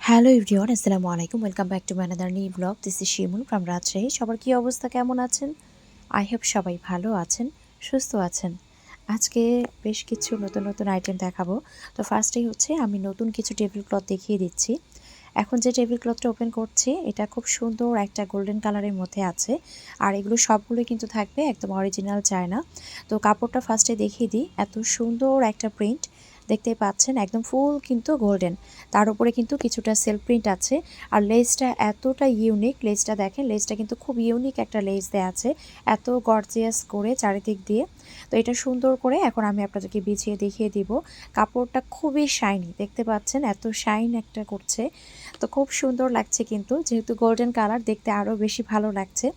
Hello everyone, আসসালামু আলাইকুম। Welcome back to my another new blog. This is Shimul from Rajshahi. সবার কী অবস্থা, কেমন আছেন? আই হোপ সবাই ভালো আছেন, সুস্থ আছেন। আজকে বেশ কিছু নতুন নতুন আইটেম দেখাবো। তো ফার্স্টেই হচ্ছে আমি নতুন কিছু টেবিল ক্লথ দেখিয়ে দিচ্ছি। এখন যে টেবিল ক্লথটা ওপেন করছি এটা খুব সুন্দর একটা গোল্ডেন কালারের মধ্যে আছে। আর এগুলো সবগুলোই কিন্তু থাকবে একদম অরিজিনাল চায়না। তো কাপড়টা ফার্স্টে দেখিয়ে দিই। এত সুন্দর একটা প্রিন্ট দেখতেই পাচ্ছেন, একদম ফুল কিন্তু গোল্ডেন। তার উপরে কিন্তু কিছুটা সেলফ প্রিন্ট আছে। আর লেসটা এতটা ইউনিক, লেসটা দেখেন, লেসটা কিন্তু খুব ইউনিক একটা লেস দেওয়া আছে, এত গর্জিয়াস করে চারিদিক দিয়ে। তো এটা সুন্দর করে এখন আমি আপনাদেরকে বিছিয়ে দেখিয়ে দিব। কাপড়টা খুবই শাইনি, দেখতে পাচ্ছেন এত শাইন একটা করছে। তো খুব সুন্দর লাগছে, কিন্তু যেহেতু গোল্ডেন কালার দেখতে আরও বেশি ভালো লাগছে।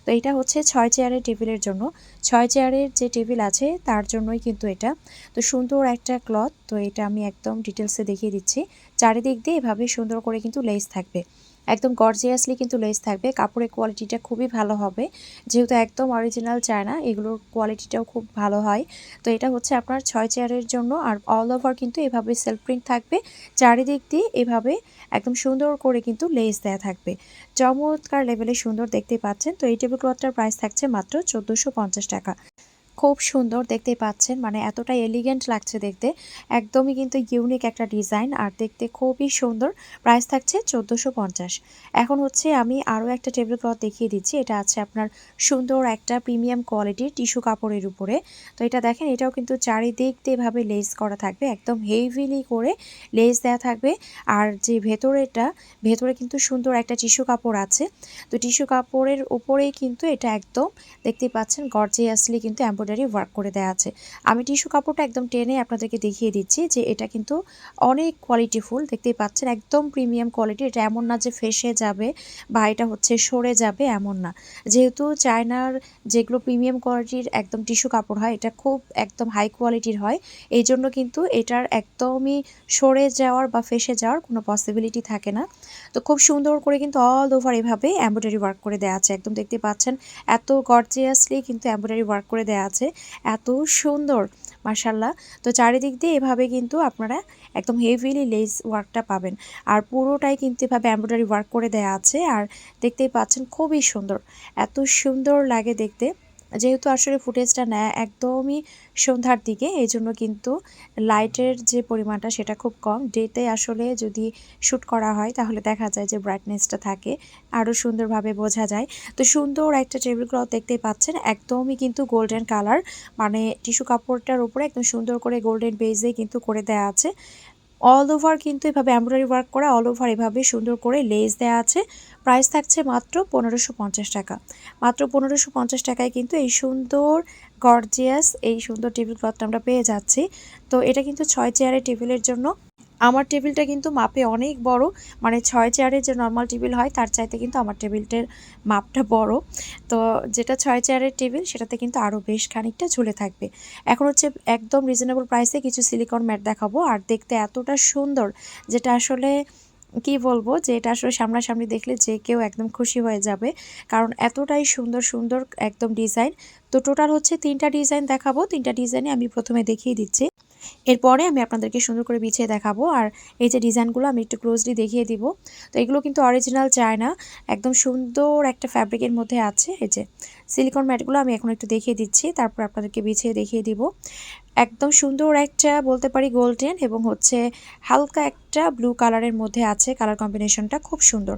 তো এটা হচ্ছে 6 চেয়ারের টেবিলের জন্য। 6 চেয়ারের যে টেবিল আছে তার জন্যই কিন্তু এটা। তো সুন্দর একটা ক্লথ। তো এটা আমি একদম ডিটেলসে দেখিয়ে দিচ্ছি। চারিদিক দিয়ে এভাবে সুন্দর করে কিন্তু লেস থাকবে, একদম গর্জিয়াসলি কিন্তু লেস থাকবে। কাপড়ের কোয়ালিটিটা খুবই ভালো হবে, যেহেতু একদম অরিজিনাল চায়না, এগুলোর কোয়ালিটিটাও খুব ভালো হয়। তো এটা হচ্ছে আপনার 6 চেয়ারের জন্য। আর অল ওভার কিন্তু এভাবে সেলফ প্রিন্ট থাকবে, চারিদিক দিয়ে এভাবে একদম সুন্দর করে কিন্তু লেস দেয়া থাকবে। চমৎকার লেভেলে সুন্দর, দেখতে পাচ্ছেন। তো এই টেবিল ক্লথটার প্রাইস থাকছে মাত্র 1450 টাকা। খুব সুন্দর, দেখতেই পাচ্ছেন, মানে এতটা এলিগেন্ট লাগছে দেখতে। একদমই কিন্তু ইউনিক একটা ডিজাইন, আর দেখতে খুবই সুন্দর। প্রাইস থাকছে 1450। এখন হচ্ছে আমি আরও একটা টেবিল ক্লথ দেখিয়ে দিচ্ছি। এটা আছে আপনার সুন্দর একটা প্রিমিয়াম কোয়ালিটির টিস্যু কাপড়ের উপরে। তো এটা দেখেন, এটাও কিন্তু চারিদিক দিয়ে এভাবে লেস করা থাকবে, একদম হেভিলি করে লেস দেওয়া থাকবে। আর যে ভেতরে কিন্তু সুন্দর একটা টিস্যু কাপড় আছে। তো টিস্যু কাপড়ের উপরেই কিন্তু এটা একদম দেখতেই পাচ্ছেন গর্জিয়াসলি কিন্তু এমব্রয়ডারি ওয়ার্ক করে দেওয়া আছে। আমি টিস্যু কাপড়টা একদম টেনে আপনাদেরকে দেখিয়ে দিচ্ছি যে এটা কিন্তু অনেক কোয়ালিটিফুল, দেখতেই পাচ্ছেন একদম প্রিমিয়াম কোয়ালিটি। এটা এমন না যে ফেসে যাবে বা এটা হচ্ছে সরে যাবে, এমন না। যেহেতু চায়নার যেগুলো প্রিমিয়াম কোয়ালিটির একদম টিস্যু কাপড় হয়, এটা খুব একদম হাই কোয়ালিটির হয়। এই জন্য কিন্তু এটার একদমই সরে যাওয়ার বা ফেসে যাওয়ার কোনো পসিবিলিটি থাকে না। তো খুব সুন্দর করে কিন্তু অল ওভার এভাবে এমব্রয়ডারি ওয়ার্ক করে দেওয়া আছে, একদম দেখতে পাচ্ছেন এত গর্জিয়াসলি কিন্তু এমব্রয়ডারি ওয়ার্ক করে দেওয়া আছে, এত সুন্দর, মাশাল্লাহ। তো চারিদিক দিয়ে এভাবে কিন্তু আপনারা একদম হেভিলি লেস ওয়ার্কটা পাবেন। আর পুরোটাই কিন্তু এভাবে এমব্রয়ডারি ওয়ার্ক করে দেওয়া আছে। আর দেখতেই পাচ্ছেন খুবই সুন্দর, এত সুন্দর লাগে দেখতে। যেহেতু আসলে ফুটেজটা নেয় একদমই সন্ধ্যার দিকে, এই জন্য কিন্তু লাইটের যে পরিমাণটা সেটা খুব কম। ডেতে আসলে যদি শ্যুট করা হয় তাহলে দেখা যায় যে ব্রাইটনেসটা থাকে, আরও সুন্দরভাবে বোঝা যায়। তো সুন্দর একটা টেবিল ক্লথ দেখতেই পাচ্ছেন, একদমই কিন্তু গোল্ডেন কালার, মানে টিস্যু কাপড়টার উপরে একদম সুন্দর করে গোল্ডেন বেজে কিন্তু করে দেওয়া আছে। অল ওভার কিন্তু এভাবে এমব্রয়ডারি ওয়ার্ক করা, অল ওভার এভাবে সুন্দর করে লেস দেওয়া আছে। প্রাইস থাকছে মাত্র 1550 টাকা। মাত্র 1550 টাকায় কিন্তু এই সুন্দর গর্জিয়াস এই সুন্দর টেবিল ক্লথটা আমরা পেয়ে যাচ্ছি। তো এটা কিন্তু 6 চেয়ারের টেবিলের জন্য। আমার টেবিলটা কিন্তু মাপে অনেক বড়, মানে 6 চেয়ারের যে নর্মাল টেবিল হয় তার চাইতে কিন্তু আমার টেবিলটার মাপটা বড়। তো যেটা 6 চেয়ারের টেবিল সেটাতে কিন্তু আরও বেশ খানিকটা ঝুলে থাকবে। এখন হচ্ছে একদম রিজনেবল প্রাইসে কিছু সিলিকন ম্যাট দেখাবো। আর দেখতে এতটা সুন্দর, যেটা আসলে কি বলবো, যে এটা আসলে সামনাসামনি দেখলে যে কেউ একদম খুশি হয়ে যাবে, কারণ এতটাই সুন্দর সুন্দর একদম ডিজাইন। তো টোটাল হচ্ছে 3টা ডিজাইন দেখাবো। 3টা ডিজাইনে আমি প্রথমে দেখিয়ে দিচ্ছি, এরপরে আমি আপনাদেরকে সুন্দর করে বিছিয়ে দেখাবো। আর এই যে ডিজাইনগুলো আমি একটু ক্লোজলি দেখিয়ে দিব। তো এগুলো কিন্তু অরিজিনাল চায়না, একদম সুন্দর একটা ফ্যাব্রিকের মধ্যে আছে। এই যে সিলিকন ম্যাটগুলো আমি এখন একটু দেখিয়ে দিচ্ছি, তারপর আপনাদেরকে বিছিয়ে দেখিয়ে দিব। একদম সুন্দর একটা বলতে পারি গোল্ডেন এবং হচ্ছে হালকা একটা ব্লু কালারের মধ্যে আছে, কালার কম্বিনেশনটা খুব সুন্দর।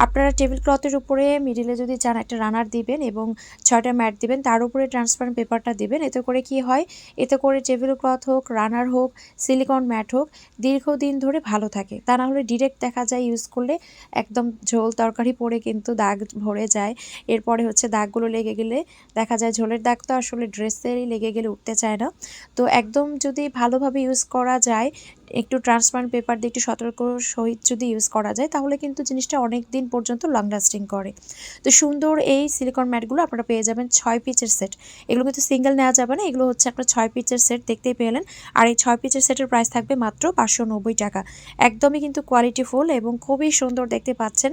আপনারা টেবিল ক্লথের উপরে মিডিলে যদি চান একটা রানার দিবেন এবং 6টা ম্যাট দিবেন, তার উপরে ট্রান্সপারেন্ট পেপারটা দিবেন। এতে করে কি হয়, এতে করে টেবিল ক্লথ হোক, রানার হোক, সিলিকন ম্যাট হোক, দীর্ঘদিন ধরে ভালো থাকে। তা না হলে ডিরেক্ট দেখা যায় ইউজ করলে একদম ঝোল তরকারি পরে কিন্তু দাগ ভরে যায়। এরপরে হচ্ছে দাগগুলো লেগে গেলে দেখা যায়, ঝোলের দাগ তো আসলে ড্রেসেরই লেগে গেলে উঠতে চায় না। তো একদম যদি ভালোভাবে ইউজ করা যায়, একটু ট্রান্সপারেন্ট পেপার দিয়ে একটু সতর্ক সহিত যদি ইউজ করা যায়, তাহলে কিন্তু জিনিসটা অনেক দিন পর্যন্ত লং লাস্টিং করে। তো সুন্দর এই সিলিকন ম্যাটগুলো আপনারা পেয়ে যাবেন 6 পিচের সেট। এগুলো কিন্তু সিঙ্গেল নেওয়া যাবে না, এগুলো হচ্ছে আপনার 6 পিচের সেট, দেখতেই পেলেন। আর এই 6 পিচের সেটের প্রাইস থাকবে মাত্র 590 টাকা। একদমই কিন্তু কোয়ালিটিফুল এবং খুবই সুন্দর, দেখতে পাচ্ছেন।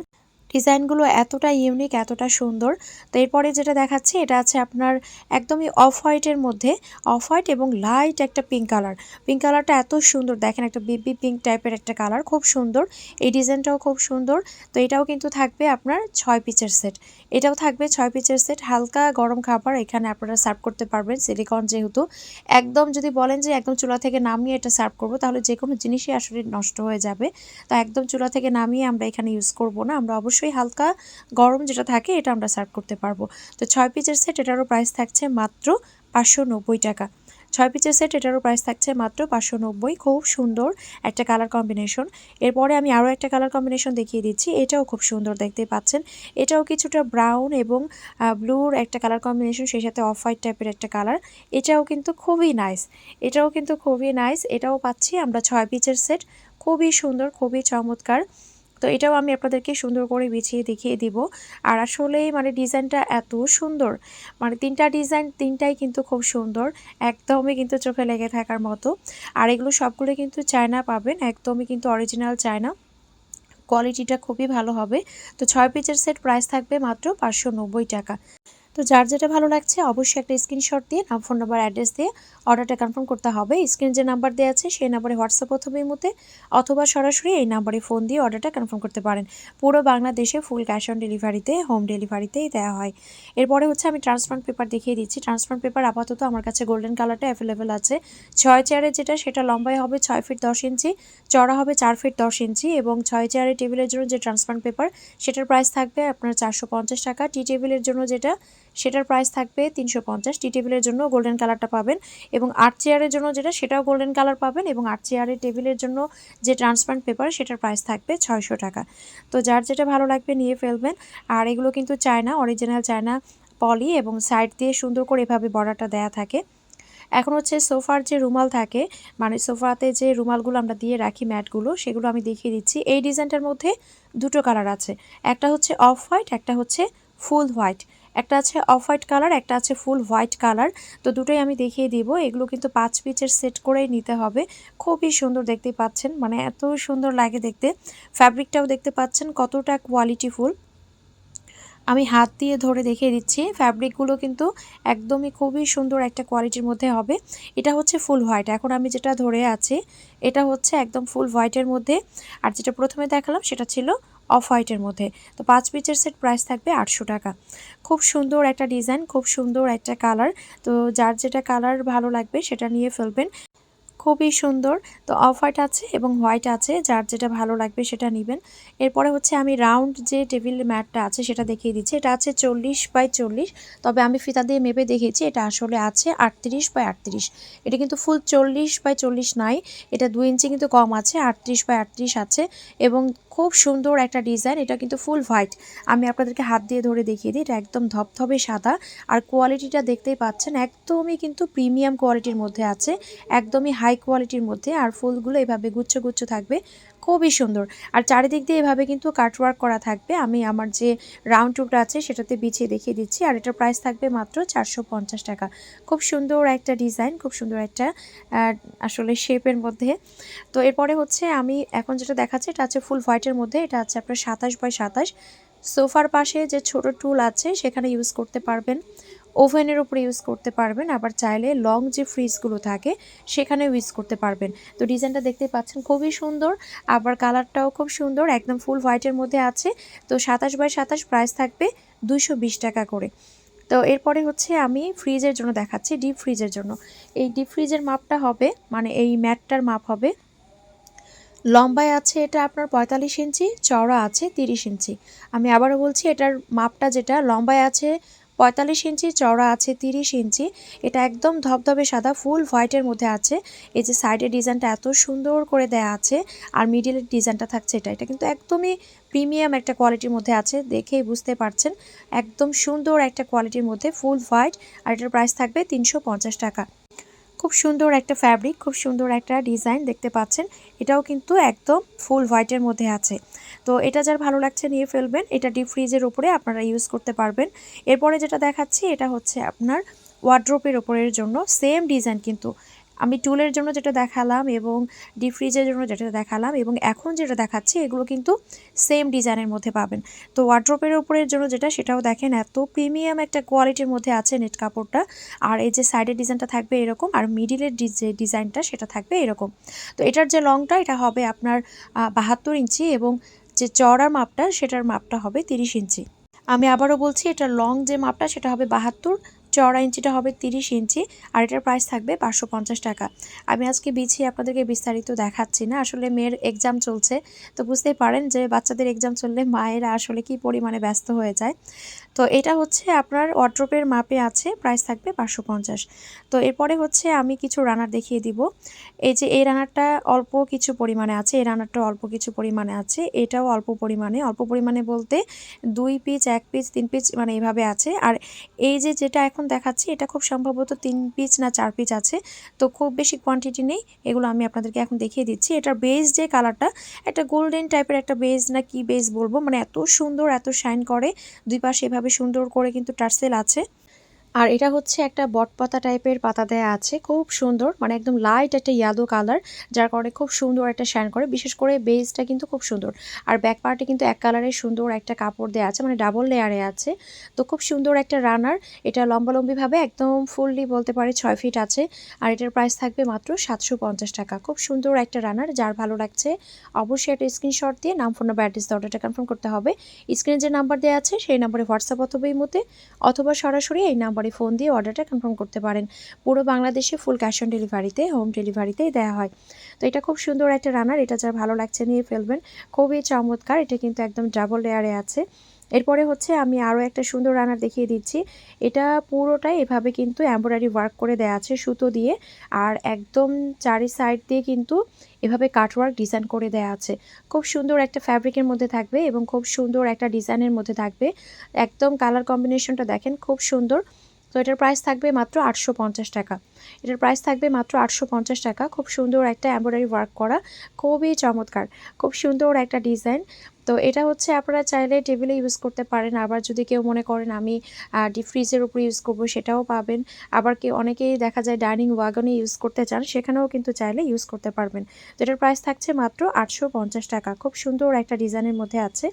ডিজাইনগুলো এতটা ইউনিক, এতটা সুন্দর। তো এরপরে যেটা দেখাচ্ছি এটা আছে আপনার একদমই অফ হোয়াইটের মধ্যে, অফ হোয়াইট এবং লাইট একটা পিঙ্ক কালার। পিঙ্ক কালারটা এত সুন্দর, দেখেন একটা বেবি পিঙ্ক টাইপের একটা কালার, খুব সুন্দর। এই ডিজাইনটাও খুব সুন্দর। তো এটাও কিন্তু থাকবে আপনার 6 পিসের সেট। এটাও থাকবে 6 পিসের সেট। হালকা গরম খাবার এখানে আপনারা সার্ভ করতে পারবেন, সিলিকন যেহেতু। একদম যদি বলেন যে একদম চুলা থেকে নামিয়ে এটা সার্ভ করব, তাহলে যে কোনো জিনিসই আসলে নষ্ট হয়ে যাবে। তো একদম চুলা থেকে নামিয়ে আমরা এখানে ইউজ করব না, আমরা অবশ্যই হালকা গরম যেটা থাকে এটা আমরা সার্ভ করতে পারবো। তো 6 পিসের সেট, এটারও প্রাইস থাকছে মাত্র 590 টাকা। 6 পিসের সেট, এটারও প্রাইস থাকছে মাত্র 590। খুব সুন্দর একটা কালার কম্বিনেশন। এরপরে আমি আরও একটা কালার কম্বিনেশন দেখিয়ে দিচ্ছি, এটাও খুব সুন্দর, দেখতে পাচ্ছেন। এটাও কিছুটা ব্রাউন এবং ব্লুর একটা কালার কম্বিনেশন, সেই সাথে অফ হোয়াইট টাইপের একটা কালার। এটাও কিন্তু খুবই নাইস, এটাও কিন্তু খুবই নাইস। এটাও পাচ্ছি আমরা 6 পিসের সেট, খুবই সুন্দর, খুবই চমৎকার। তো এটাও আমি আপনাদেরকে সুন্দর করে বিছিয়ে দেখিয়ে দিব। আর আসলেই মানে ডিজাইনটা এত সুন্দর, মানে তিনটা ডিজাইন তিনটাই কিন্তু খুব সুন্দর, একদমই কিন্তু চোখে লেগে থাকার মতো। আর এগুলো সবগুলো কিন্তু চায়না পাবেন, একদমই কিন্তু অরিজিনাল চায়না, কোয়ালিটিটা খুবই ভালো হবে। তো 6 পিসের সেট, প্রাইস থাকবে মাত্র 590 টাকা। তো যার যেটা ভালো লাগছে অবশ্যই একটা স্ক্রিনশট দিয়ে নাম, ফোন নাম্বার, অ্যাড্রেস দিয়ে অর্ডারটা কনফার্ম করতে হবে। স্ক্রিনে যে নাম্বার দেওয়া আছে সেই নাম্বারে হোয়াটসঅ্যাপ অথবা ইমোতে অথবা সরাসরি এই নাম্বারে ফোন দিয়ে অর্ডারটা কনফার্ম করতে পারেন। পুরো বাংলাদেশে ফুল ক্যাশ অন ডেলিভারিতে, হোম ডেলিভারিতেই দেওয়া হয়। এরপরে হচ্ছে আমি ট্রান্সপারেন্ট পেপার দেখিয়ে দিচ্ছি। ট্রান্সপারেন্ট পেপার আপাতত আমার কাছে গোল্ডেন কালারটা অ্যাভেলেবেল আছে। 6 চেয়ারের যেটা, সেটা লম্বায় হবে 6 ফিট 10 ইঞ্চি, চড়া হবে 4 ফিট 10 ইঞ্চি, এবং 6 চেয়ারের টেবিলের জন্য যে ট্রান্সপারেন্ট পেপার, সেটার প্রাইস থাকবে আপনার 450 টাকা। টি টেবিলের জন্য যেটা, সেটার প্রাইস থাকবে 350। টি টেবিলের জন্য গোল্ডেন কালারটা পাবেন, এবং 8 চেয়ারের জন্য যেটা, সেটাও গোল্ডেন কালার পাবেন, এবং 8 চেয়ারের টেবিলের জন্য যে ট্রান্সপারেন্ট পেপার, সেটার প্রাইস থাকবে 600 টাকা। তো যার যেটা ভালো লাগবে নিয়ে ফেলবেন। আর এগুলো কিন্তু চায়না, অরিজিনাল চায়না পলি, এবং সাইড দিয়ে সুন্দর করে এভাবে বর্ডারটা দেয়া থাকে। এখন হচ্ছে সোফার যে রুমাল থাকে, মানে সোফাতে যে রুমালগুলো আমরা দিয়ে রাখি, ম্যাটগুলো, সেগুলো আমি দেখিয়ে দিচ্ছি। এই ডিজাইনটার মধ্যে দুটো কালার আছে, একটা হচ্ছে অফ হোয়াইট, একটা হচ্ছে ফুল হোয়াইট। একটা আছে অফ হোয়াইট কালার, একটা আছে ফুল হোয়াইট কালার। তো দুটোই আমি দেখিয়ে দিব। এগুলো কিন্তু 5 পিসের সেট করেই নিতে হবে। খুবই সুন্দর, দেখতে পাচ্ছেন, মানে এত সুন্দর লাগে দেখতে। ফ্যাব্রিকটাও দেখতে পাচ্ছেন কতটা কোয়ালিটিফুল। আমি হাত দিয়ে ধরে দেখিয়ে দিচ্ছি, ফ্যাব্রিকগুলো কিন্তু একদমই খুবই সুন্দর একটা কোয়ালিটির মধ্যে হবে। এটা হচ্ছে ফুল হোয়াইট, এখন আমি যেটা ধরে আছি এটা হচ্ছে একদম ফুল হোয়াইটের মধ্যে। আর যেটা প্রথমে দেখালাম সেটা ছিল অফ হোয়াইটের মধ্যে। তো 5 পিসের সেট, প্রাইস থাকবে 800 টাকা। খুব সুন্দর একটা ডিজাইন, খুব সুন্দর একটা কালার। তো যার যেটা কালার ভালো লাগবে সেটা নিয়ে ফেলবেন, খুবই সুন্দর। তো অফ হোয়াইট আছে এবং হোয়াইট আছে, যার যেটা ভালো লাগবে সেটা নেবেন। এরপরে হচ্ছে আমি রাউন্ড যে টেবিল ম্যাটটা আছে সেটা দেখিয়ে দিচ্ছি। এটা আছে 40 বাই 40, তবে আমি ফিতা দিয়ে মেপে দেখিয়েছি, এটা আসলে আছে 38 বাই 38। এটা কিন্তু ফুল 40 বাই 40 নাই, এটা 2 ইঞ্চি কিন্তু কম আছে, 38 বাই 38 আছে। এবং খুব সুন্দর একটা ডিজাইন, এটা কিন্তু ফুল হোয়াইট। আমি আপনাদেরকে হাত দিয়ে ধরে দেখিয়ে দিই, এটা একদম ধপধপে সাদা। আর কোয়ালিটিটা দেখতেই পাচ্ছেন, একদমই কিন্তু প্রিমিয়াম কোয়ালিটির মধ্যে আছে, একদমই হাই কোয়ালিটির মধ্যে। আর ফুলগুলো এভাবে গুচ্ছ গুচ্ছ থাকবে, খুবই সুন্দর। আর চারিদিক দিয়ে এভাবে কিন্তু কাটওয়ার্ক করা থাকবে। আমি আমার যে রাউন্ড টুকটা আছে সেটাতে বিছিয়ে দেখিয়ে দিচ্ছি। আর এটার প্রাইস থাকবে মাত্র 450 টাকা। খুব সুন্দর একটা ডিজাইন, খুব সুন্দর একটা আসলে শেপের মধ্যে। তো এরপরে হচ্ছে আমি এখন যেটা দেখাচ্ছি, এটা আছে ফুল হোয়াইটের মধ্যে, এটা আছে আপনার 27 বাই 27। সোফার পাশে যে ছোট টুল আছে সেখানে ইউজ করতে পারবেন, ওভেনের উপরে ইউজ করতে পারবেন, আবার চাইলে লং যে ফ্রিজগুলো থাকে সেখানেও ইউজ করতে পারবেন। তো ডিজাইনটা দেখতে পাচ্ছেন খুবই সুন্দর, আবার কালারটাও খুব সুন্দর, একদম ফুল হোয়াইটের মধ্যে আছে। তো 27 বাই 27, প্রাইস থাকবে 220 টাকা করে। তো এরপরে হচ্ছে আমি ফ্রিজের জন্য দেখাচ্ছি, ডিপ ফ্রিজের জন্য। এই ডিপ ফ্রিজের মাপটা হবে, মানে এই ম্যাটটার মাপ হবে, লম্বায় আছে এটা আপনার 45 ইঞ্চি, চওড়া আছে 30 ইঞ্চি। আমি আবারও বলছি, এটার মাপটা যেটা, লম্বায় আছে 45 ইঞ্চি, চওড়া আছে 30 ইঞ্চি। এটা একদম ধবধবে সাদা, ফুল হোয়াইটের মধ্যে আছে। এই যে সাইডের ডিজাইনটা এত সুন্দর করে দেয়া আছে, আর মিডিলের ডিজাইনটা থাকছে এটা, এটা কিন্তু একদমই প্রিমিয়াম একটা কোয়ালিটির মধ্যে আছে, দেখেই বুঝতে পারছেন। একদম সুন্দর একটা কোয়ালিটির মধ্যে, ফুল হোয়াইট। আর এটার প্রাইস থাকবে 350 টাকা। খুব সুন্দর একটা ফ্যাব্রিক, খুব সুন্দর একটা ডিজাইন দেখতে পাচ্ছেন। এটাও কিন্তু একদম ফুল হোয়াইটের মধ্যে আছে। তো এটা যার ভালো লাগছে নিয়ে ফেলবেন, এটা ডিপ ফ্রিজের উপরে আপনারা ইউজ করতে পারবেন। এরপরে যেটা দেখাচ্ছি এটা হচ্ছে আপনার ওয়ার্ড্রোপের ওপরের জন্য, সেম ডিজাইন কিন্তু আমি টুলের জন্য যেটা দেখালাম এবং ডিপ ফ্রিজের জন্য যেটা দেখালাম এবং এখন যেটা দেখাচ্ছি এগুলো কিন্তু সেম ডিজাইনের মধ্যে পাবেন। তো ওয়ার্ড্রোপের উপরের জন্য যেটা সেটাও দেখেন এত প্রিমিয়াম একটা কোয়ালিটির মধ্যে আছে নেট কাপড়টা। আর এই যে সাইডের ডিজাইনটা থাকবে এরকম, আর মিডিলের যে ডিজাইনটা সেটা থাকবে এরকম। তো এটার যে লংটা এটা হবে আপনার 72 ইঞ্চি এবং যে চওড়ার মাপটা সেটার মাপটা হবে 30 ইঞ্চি। আমি আবারও বলছি, এটার লং যে মাপটা সেটা হবে 72, চওড়া ইঞ্চিটা হবে 30 ইঞ্চি, আর এটার প্রাইস থাকবে 550 টাকা। আমি আজকে বিছিয়ে আপনাদেরকে বিস্তারিত দেখাচ্ছি না, আসলে মেয়ের এক্সাম চলছে, তো বুঝতেই পারেন যে বাচ্চাদের এক্সাম চললে মায়েরা আসলে কি পরিমাণে ব্যস্ত হয়ে যায়। তো এটা হচ্ছে আপনার ওয়ার্ড্রোপের মাপে আছে, প্রাইস থাকবে 550। তো এরপরে হচ্ছে আমি কিছু রানার দেখিয়ে দিব। এই যে এই রানারটা অল্প কিছু পরিমাণে আছে, এই রানারটা অল্প কিছু পরিমাণে আছে, এটাও অল্প পরিমাণে বলতে 2 পিস 1 পিস 3 পিস মানে এইভাবে আছে। আর এই যে যেটা এখন দেখাচ্ছি এটা খুব সম্ভবত 3 পিস না 4 পিস আছে, তো খুব বেশি কোয়ান্টিটি নেই। এগুলো আমি আপনাদেরকে এখন দেখিয়ে দিচ্ছি। এটার বেস যে কালারটা একটা গোল্ডেন টাইপের একটা বেস, না কি বেস বলবো, মানে এত সুন্দর এত শাইন করে, দুই পাশে এভাবে সুন্দর করে কিন্তু টার্সেল আছে। আর এটা হচ্ছে একটা বটপাতা টাইপের পাতা দেয়া আছে, খুব সুন্দর, মানে একদম লাইট একটা ইয়েলো কালার, যার কারণে খুব সুন্দর একটা শাইন করে, বিশেষ করে বেসটা কিন্তু খুব সুন্দর। আর ব্যাক পার্টে কিন্তু এক কালারের সুন্দর একটা কাপড় দেওয়া আছে, মানে ডাবল লেয়ারে আছে। তো খুব সুন্দর একটা রানার, এটা লম্বালম্বিভাবে একদম ফুললি বলতে পারে 6 ফিট আছে। আর এটার প্রাইস থাকবে মাত্র 750 টাকা। খুব সুন্দর একটা রানার, যার ভালো লাগছে অবশ্যই একটা স্ক্রিনশট দিয়ে নাম, ফোন নাম্বার, অ্যাড্রেস অর্ডারটা কনফার্ম করতে হবে। স্ক্রিনে যে নাম্বার দেওয়া আছে সেই নাম্বারে হোয়াটসঅ্যাপ অথবা ইমোতে অথবা সরাসরি এই নাম্বারে ফোন দিয়ে অর্ডারটা কনফার্ম করতে পারেন। পুরো বাংলাদেশে ফুল ক্যাশ অন ডেলিভারিতে, হোম ডেলিভারিতেই দেওয়া হয়। তো এটা খুব সুন্দর একটা রানার, এটা যার ভালো লাগছে নিয়ে ফেলবেন, খুবই চমৎকার। এটা কিন্তু একদম ডাবল লেয়ারে আছে। এরপরে হচ্ছে আমি আরও একটা সুন্দর রানার দেখিয়ে দিচ্ছি। এটা পুরোটাই এভাবে কিন্তু এমব্রয়ডারি ওয়ার্ক করে দেওয়া আছে সুতো দিয়ে, আর একদম চারি সাইড দিয়ে কিন্তু এভাবে কাটওয়ার্ক ডিজাইন করে দেওয়া আছে। খুব সুন্দর একটা ফ্যাব্রিকের মধ্যে থাকবে এবং খুব সুন্দর একটা ডিজাইনের মধ্যে থাকবে। একদম কালার কম্বিনেশনটা দেখেন খুব সুন্দর। তো এটার প্রাইস থাকবে মাত্র 850 টাকা। এটার প্রাইস থাকবে মাত্র 850 টাকা। খুব সুন্দর একটা এমব্রয়ডারি ওয়ার্ক করা, খুবই চমৎকার, খুব সুন্দর একটা ডিজাইন। তো এটা হচ্ছে আপনারা চাইলে টেবিলে ইউজ করতে পারেন, আবার যদি কেউ মনে করেন আমি ডিপ ফ্রিজের উপর ইউজ করবো সেটাও পাবেন। আবার অনেকেই দেখা যায় ডাইনিং ওয়াগনে ইউজ করতে চান, সেখানেও কিন্তু চাইলে ইউজ করতে পারবেন। তো এটার প্রাইস থাকছে মাত্র 850 টাকা। খুব সুন্দর একটা ডিজাইনের মধ্যে আছে।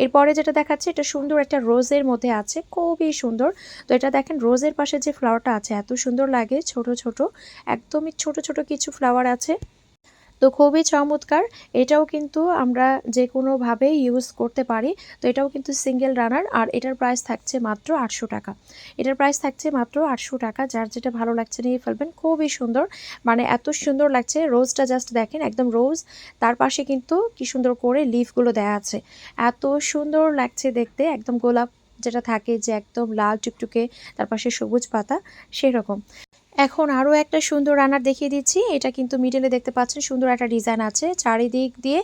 এরপরে যেটা দেখাচ্ছে এটা সুন্দর একটা রোজের মধ্যে আছে, খুবই সুন্দর। তো এটা দেখেন রোজের পাশে যে ফ্লাওয়ারটা আছে এত সুন্দর লাগে, ছোট ছোট, একদমই ছোট ছোট কিছু ফ্লাওয়ার আছে, তো খুবই চমৎকার। এটাও কিন্তু আমরা যে কোনোভাবে ইউজ করতে পারি। তো এটাও কিন্তু সিঙ্গেল রানার, আর এটার প্রাইস থাকছে মাত্র 800 টাকা। এটার প্রাইস থাকছে মাত্র 800 টাকা। যার যেটা ভালো লাগছে নিয়ে ফেলবেন, খুবই সুন্দর, মানে এত সুন্দর লাগছে। রোজটা জাস্ট দেখেন, একদম রোজ, তার পাশে কিন্তু কি সুন্দর করে লিফগুলো দেয়া আছে, এত সুন্দর লাগছে দেখতে, একদম গোলাপ যেটা থাকে যে একদম লাল টুকটুকে, তার পাশে সবুজ পাতা, সেরকম। এখন আরও একটা সুন্দর রানার দেখিয়ে দিচ্ছি। এটা কিন্তু মিডলে দেখতে পাচ্ছেন সুন্দর একটা ডিজাইন আছে, চারিদিক দিয়ে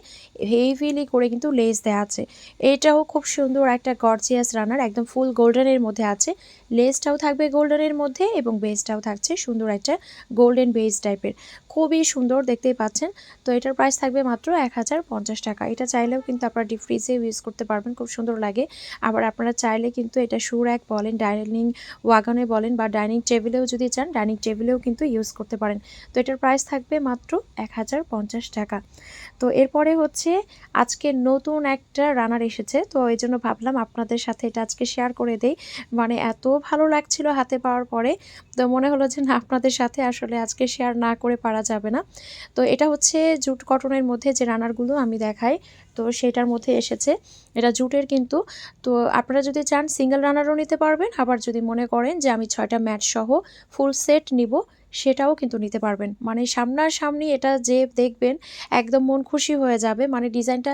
হেভিলি করে কিন্তু লেস দেওয়া আছে। এটাও খুব সুন্দর একটা গর্জিয়াস রানার, একদম ফুল গোল্ডেনের মধ্যে আছে। লেসটাও থাকবে গোল্ডেনের মধ্যে এবং বেসটাও থাকছে সুন্দর একটা গোল্ডেন বেস টাইপের, খুবই সুন্দর দেখতেই পাচ্ছেন। তো এটার প্রাইস থাকবে মাত্র 1050 টাকা। এটা চাইলেও কিন্তু আপনারা ডিপ ফ্রিজে ইউজ করতে পারবেন, খুব সুন্দর লাগে। আবার আপনারা চাইলে কিন্তু এটা শু র্যাক বলেন, ডাইনিং ওয়াগনে বলেন, বা ডাইনিং টেবিলেও যদি চান ডাইনিং টেবিলেও কিন্তু ইউজ করতে পারেন। তো এটার প্রাইস থাকবে মাত্র 1050 টাকা। তো এরপরে হচ্ছে আজকে নতুন একটা রানার এসেছে, তো এই জন্য ভাবলাম আপনাদের সাথে এটা আজকে শেয়ার করে দেই। মানে এত ভালো লাগছিল হাতে পাওয়ার পরে, তো মনে হলো যে না, আপনাদের সাথে আসলে আজকে শেয়ার না করে পারা যাবে না। তো এটা হচ্ছে জুট কটনের মধ্যে যে রানারগুলো আমি দেখাই, তো সেটার মধ্যে এসেছে। এটা জুটের কিন্তু। তো আপনারা যদি চান সিঙ্গেল রানারও নিতে পারবেন, আবার যদি মনে করেন যে আমি 6টা ম্যাট সহ ফুল সেট নিব, সেটাও কিন্তু নিতে পারবেন। মানে সামনাসামনি এটা যে দেখবেন একদম মন খুশি হয়ে যাবে, মানে ডিজাইনটা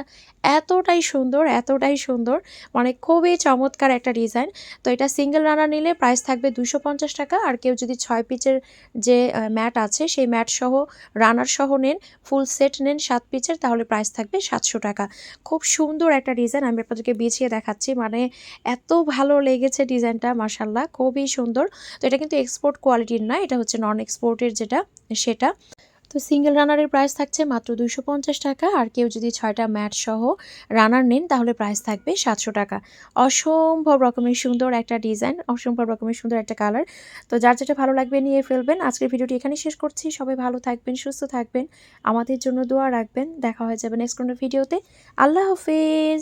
এতটাই সুন্দর, এতটাই সুন্দর, মানে খুবই চমৎকার একটা ডিজাইন। তো এটা সিঙ্গেল রানার নিলে প্রাইস থাকবে 250 টাকা, আর কেউ যদি 6 পিচের যে ম্যাট আছে সেই ম্যাট সহ রানার সহ নেন, ফুল সেট নেন 7 পিচের, তাহলে প্রাইস থাকবে 700 টাকা। খুব সুন্দর একটা ডিজাইন, আমি আপনাদেরকে বিছিয়ে দেখাচ্ছি, মানে এত ভালো লেগেছে ডিজাইনটা, মাশাআল্লাহ খুবই সুন্দর। তো এটা কিন্তু এক্সপোর্ট কোয়ালিটির না, এটা হচ্ছে নন এক্সপোর্টের যেটা সেটা। তো সিঙ্গেল রানারের প্রাইস থাকছে মাত্র 250 টাকা, আর কেউ যদি 6টা ম্যাট সহ রানার নেন তাহলে প্রাইস থাকবে 700 টাকা। অসম্ভব রকমের সুন্দর একটা ডিজাইন, অসম্ভব রকমের সুন্দর একটা কালার। তো যার যেটা ভালো লাগবে নিয়ে ফেলবেন। আজকের ভিডিওটি এখানেই শেষ করছি। সবাই ভালো থাকবেন, সুস্থ থাকবেন, আমাদের জন্য দোয়া রাখবেন। দেখা হয়ে যাবে নেক্সট কোনো ভিডিওতে। আল্লাহ হাফেজ।